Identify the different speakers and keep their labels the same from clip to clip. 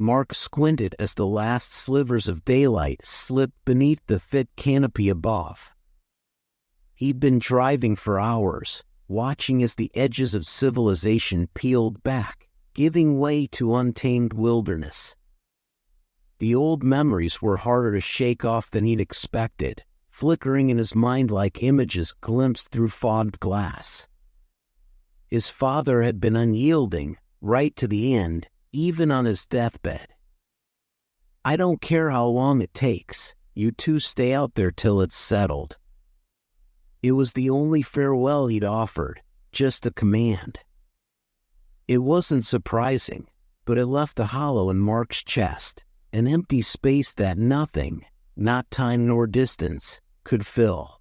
Speaker 1: Mark squinted as the last slivers of daylight slipped beneath the thick canopy above. He'd been driving for hours, watching as the edges of civilization peeled back, giving way to untamed wilderness. The old memories were harder to shake off than he'd expected, flickering in his mind like images glimpsed through fogged glass. His father had been unyielding, right to the end, even on his deathbed. "I don't care how long it takes, you two stay out there till it's settled." It was the only farewell he'd offered, just a command. It wasn't surprising, but it left a hollow in Mark's chest, an empty space that nothing, not time nor distance, could fill.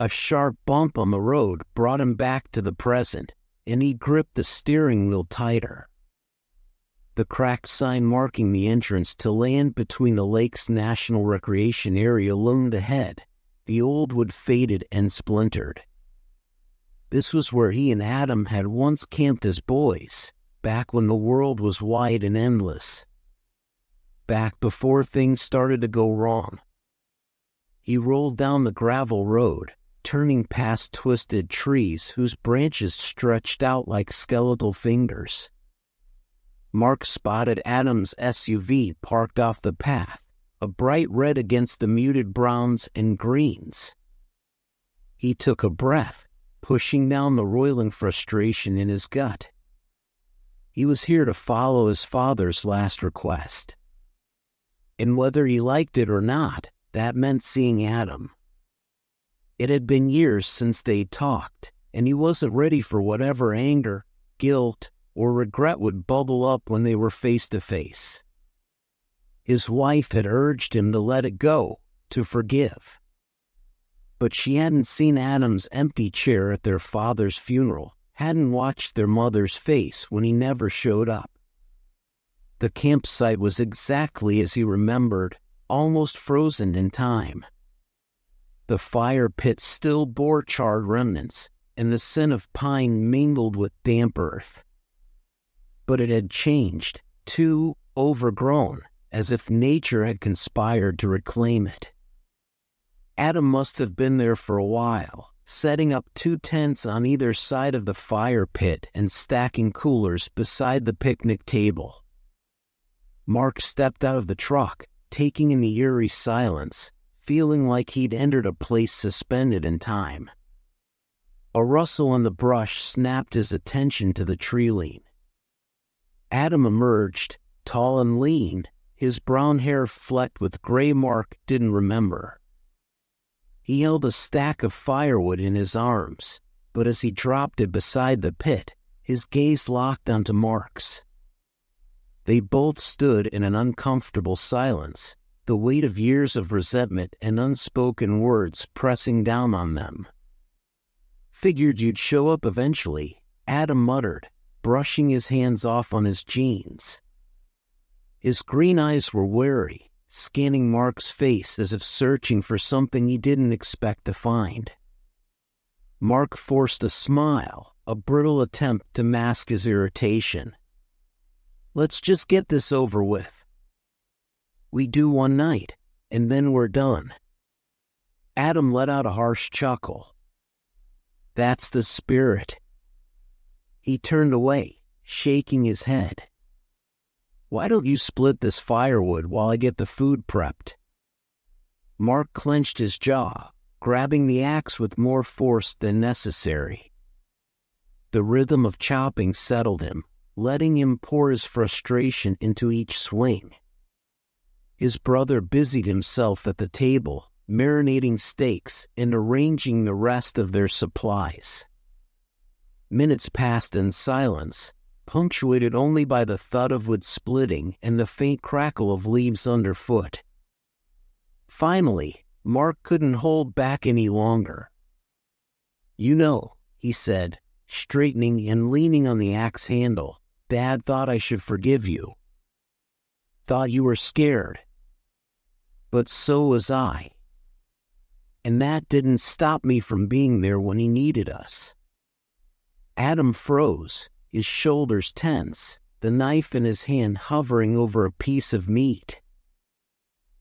Speaker 1: A sharp bump on the road brought him back to the present, and he gripped the steering wheel tighter. The cracked sign marking the entrance to land between the lake's national recreation area loomed ahead, the old wood faded and splintered. This was where he and Adam had once camped as boys, back when the world was wide and endless. Back before things started to go wrong. He rolled down the gravel road, turning past twisted trees whose branches stretched out like skeletal fingers. Mark spotted Adam's SUV parked off the path, a bright red against the muted browns and greens. He took a breath, pushing down the roiling frustration in his gut. He was here to follow his father's last request. And whether he liked it or not, that meant seeing Adam. It had been years since they'd talked, and he wasn't ready for whatever anger, guilt, or regret would bubble up when they were face to face. His wife had urged him to let it go, to forgive. But she hadn't seen Adam's empty chair at their father's funeral, hadn't watched their mother's face when he never showed up. The campsite was exactly as he remembered, almost frozen in time. The fire pit still bore charred remnants, and the scent of pine mingled with damp earth. But it had changed, too overgrown, as if nature had conspired to reclaim it. Adam must have been there for a while, setting up 2 tents on either side of the fire pit and stacking coolers beside the picnic table. Mark stepped out of the truck, taking in the eerie silence, feeling like he'd entered a place suspended in time. A rustle in the brush snapped his attention to the tree lean. Adam emerged, tall and lean, his brown hair flecked with gray Mark didn't remember. He held a stack of firewood in his arms, but as he dropped it beside the pit, his gaze locked onto Mark's. They both stood in an uncomfortable silence, the weight of years of resentment and unspoken words pressing down on them. "Figured you'd show up eventually," Adam muttered, brushing his hands off on his jeans. His green eyes were wary, scanning Mark's face as if searching for something he didn't expect to find. Mark forced a smile, a brittle attempt to mask his irritation. "Let's just get this over with. We do one night, and then we're done." Adam let out a harsh chuckle. "That's the spirit." He turned away, shaking his head. "Why don't you split this firewood while I get the food prepped?" Mark clenched his jaw, grabbing the axe with more force than necessary. The rhythm of chopping settled him, letting him pour his frustration into each swing. His brother busied himself at the table, marinating steaks and arranging the rest of their supplies. Minutes passed in silence, punctuated only by the thud of wood splitting and the faint crackle of leaves underfoot. Finally, Mark couldn't hold back any longer. "You know," he said, straightening and leaning on the axe handle, "Dad thought I should forgive you. Thought you were scared. But so was I. And that didn't stop me from being there when he needed us." Adam froze, his shoulders tense, the knife in his hand hovering over a piece of meat.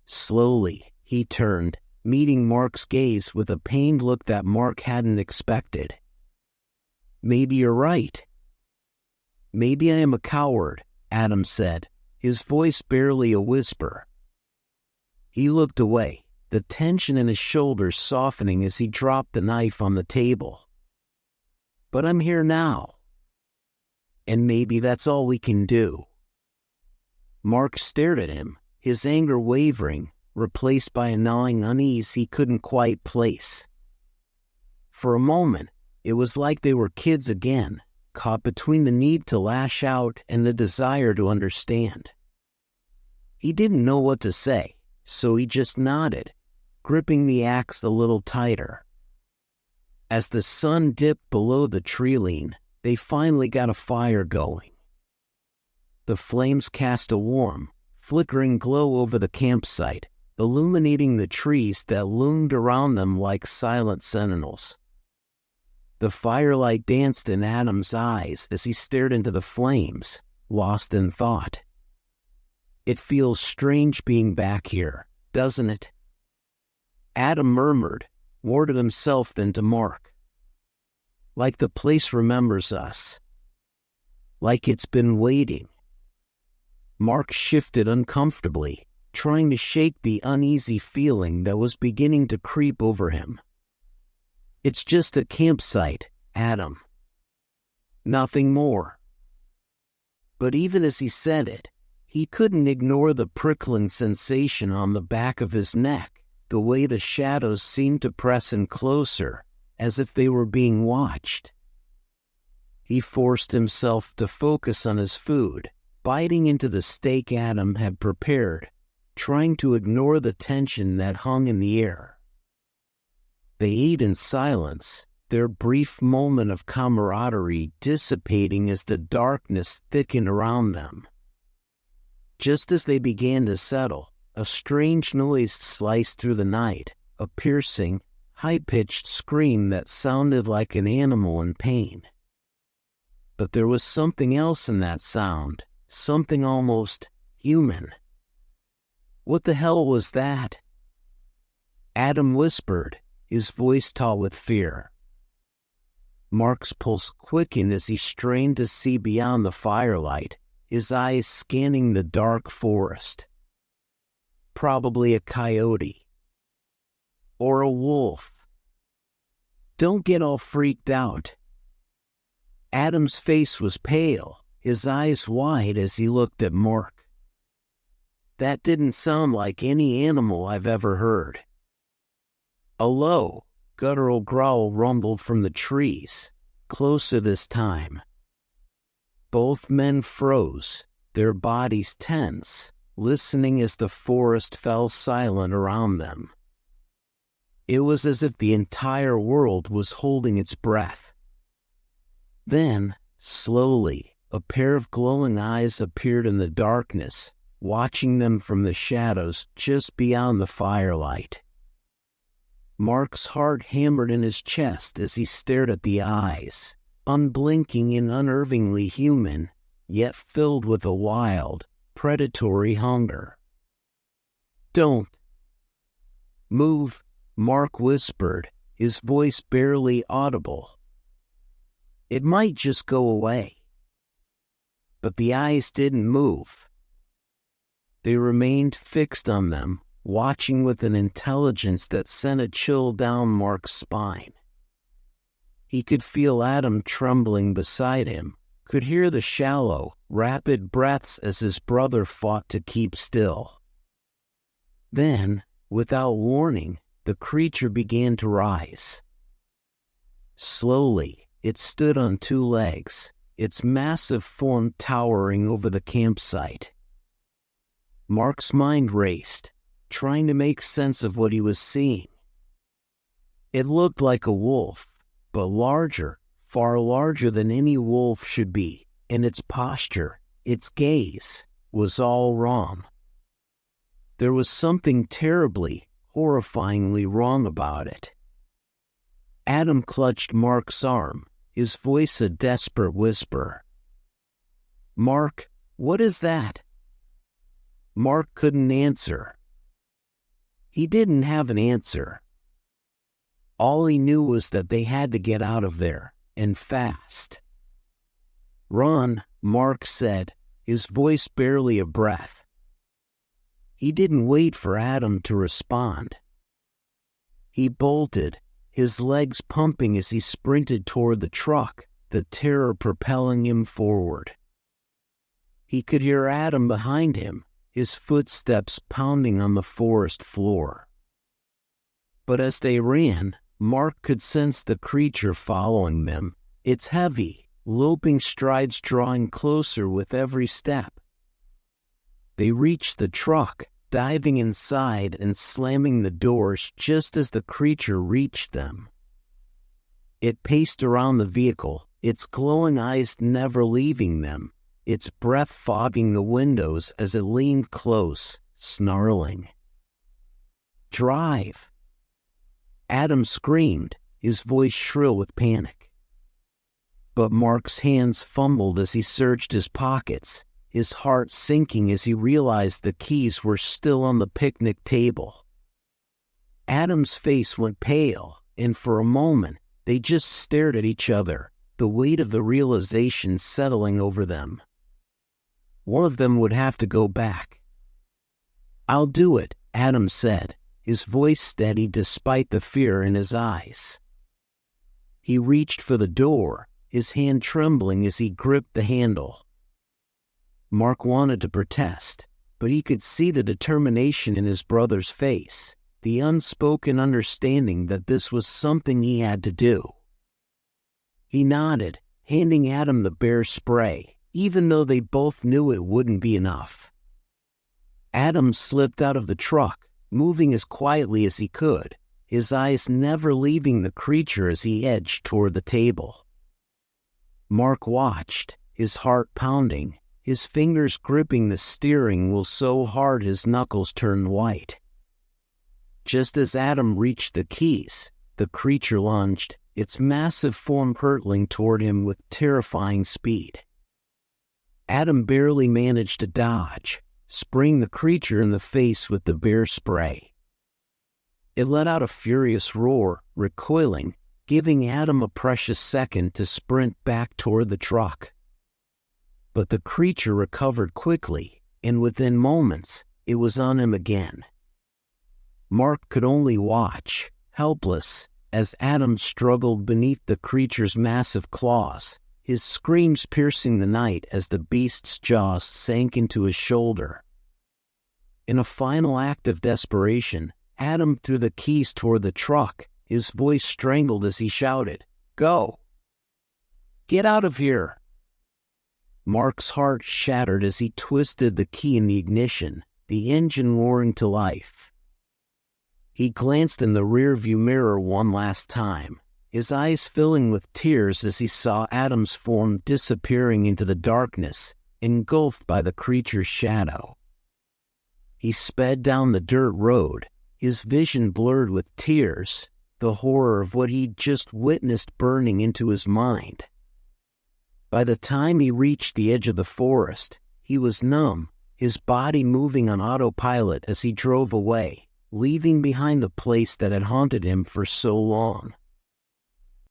Speaker 1: Slowly, he turned, meeting Mark's gaze with a pained look that Mark hadn't expected. "Maybe you're right. Maybe I am a coward," Adam said, his voice barely a whisper. He looked away, the tension in his shoulders softening as he dropped the knife on the table. "But I'm here now. And maybe that's all we can do." Mark stared at him, his anger wavering, replaced by a gnawing unease he couldn't quite place. For a moment, it was like they were kids again, caught between the need to lash out and the desire to understand. He didn't know what to say, so he just nodded, gripping the axe a little tighter. As the sun dipped below the tree-line, they finally got a fire going. The flames cast a warm, flickering glow over the campsite, illuminating the trees that loomed around them like silent sentinels. The firelight danced in Adam's eyes as he stared into the flames, lost in thought. "It feels strange being back here, doesn't it?" Adam murmured, more to himself than to Mark. "Like the place remembers us. Like it's been waiting." Mark shifted uncomfortably, trying to shake the uneasy feeling that was beginning to creep over him. "It's just a campsite, Adam. Nothing more." But even as he said it, he couldn't ignore the prickling sensation on the back of his neck, the way the shadows seemed to press in closer, as if they were being watched. He forced himself to focus on his food, biting into the steak Adam had prepared, trying to ignore the tension that hung in the air. They ate in silence, their brief moment of camaraderie dissipating as the darkness thickened around them. Just as they began to settle, a strange noise sliced through the night, a piercing, high-pitched scream that sounded like an animal in pain. But there was something else in that sound, something almost human. "What the hell was that?" Adam whispered, his voice taut with fear. Mark's pulse quickened as he strained to see beyond the firelight, his eyes scanning the dark forest. "Probably a coyote. Or a wolf. Don't get all freaked out." Adam's face was pale, his eyes wide as he looked at Mark. "That didn't sound like any animal I've ever heard." A low, guttural growl rumbled from the trees, closer this time. Both men froze, their bodies tense, listening as the forest fell silent around them. It was as if the entire world was holding its breath. Then, slowly, a pair of glowing eyes appeared in the darkness, watching them from the shadows just beyond the firelight. Mark's heart hammered in his chest as he stared at the eyes, unblinking and unnervingly human, yet filled with a wild, predatory hunger. "Don't move," Mark whispered, his voice barely audible. "It might just go away." But the eyes didn't move. They remained fixed on them, watching with an intelligence that sent a chill down Mark's spine. He could feel Adam trembling beside him, could hear the shallow, rapid breaths as his brother fought to keep still. Then, without warning, the creature began to rise. Slowly, it stood on two legs, its massive form towering over the campsite. Mark's mind raced, trying to make sense of what he was seeing. It looked like a wolf, but larger, far larger than any wolf should be, and its posture, its gaze, was all wrong. There was something terribly, horrifyingly wrong about it. Adam clutched Mark's arm, his voice a desperate whisper. "Mark, what is that?" Mark couldn't answer. He didn't have an answer. All he knew was that they had to get out of there, and fast. "Run," Mark said, his voice barely a breath. He didn't wait for Adam to respond. He bolted, his legs pumping as he sprinted toward the truck, the terror propelling him forward. He could hear Adam behind him, his footsteps pounding on the forest floor. But as they ran, Mark could sense the creature following them, its heavy, loping strides drawing closer with every step. They reached the truck, diving inside and slamming the doors just as the creature reached them. It paced around the vehicle, its glowing eyes never leaving them, its breath fogging the windows as it leaned close, snarling. "Drive!" Adam screamed, his voice shrill with panic. But Mark's hands fumbled as he searched his pockets, his heart sinking as he realized the keys were still on the picnic table. Adam's face went pale, and for a moment, they just stared at each other, the weight of the realization settling over them. One of them would have to go back. "I'll do it," Adam said, his voice steady despite the fear in his eyes. He reached for the door, his hand trembling as he gripped the handle. Mark wanted to protest, but he could see the determination in his brother's face, the unspoken understanding that this was something he had to do. He nodded, handing Adam the bear spray, even though they both knew it wouldn't be enough. Adam slipped out of the truck, moving as quietly as he could, his eyes never leaving the creature as he edged toward the table. Mark watched, his heart pounding, his fingers gripping the steering wheel so hard his knuckles turned white. Just as Adam reached the keys, the creature lunged, its massive form hurtling toward him with terrifying speed. Adam barely managed to dodge, spraying the creature in the face with the bear spray. It let out a furious roar, recoiling, giving Adam a precious second to sprint back toward the truck. But the creature recovered quickly, and within moments, it was on him again. Mark could only watch, helpless, as Adam struggled beneath the creature's massive claws, his screams piercing the night as the beast's jaws sank into his shoulder. In a final act of desperation, Adam threw the keys toward the truck, his voice strangled as he shouted, "Go! Get out of here!" Mark's heart shattered as he twisted the key in the ignition, the engine roaring to life. He glanced in the rearview mirror one last time, his eyes filling with tears as he saw Adam's form disappearing into the darkness, engulfed by the creature's shadow. He sped down the dirt road, his vision blurred with tears, the horror of what he'd just witnessed burning into his mind. By the time he reached the edge of the forest, he was numb, his body moving on autopilot as he drove away, leaving behind the place that had haunted him for so long.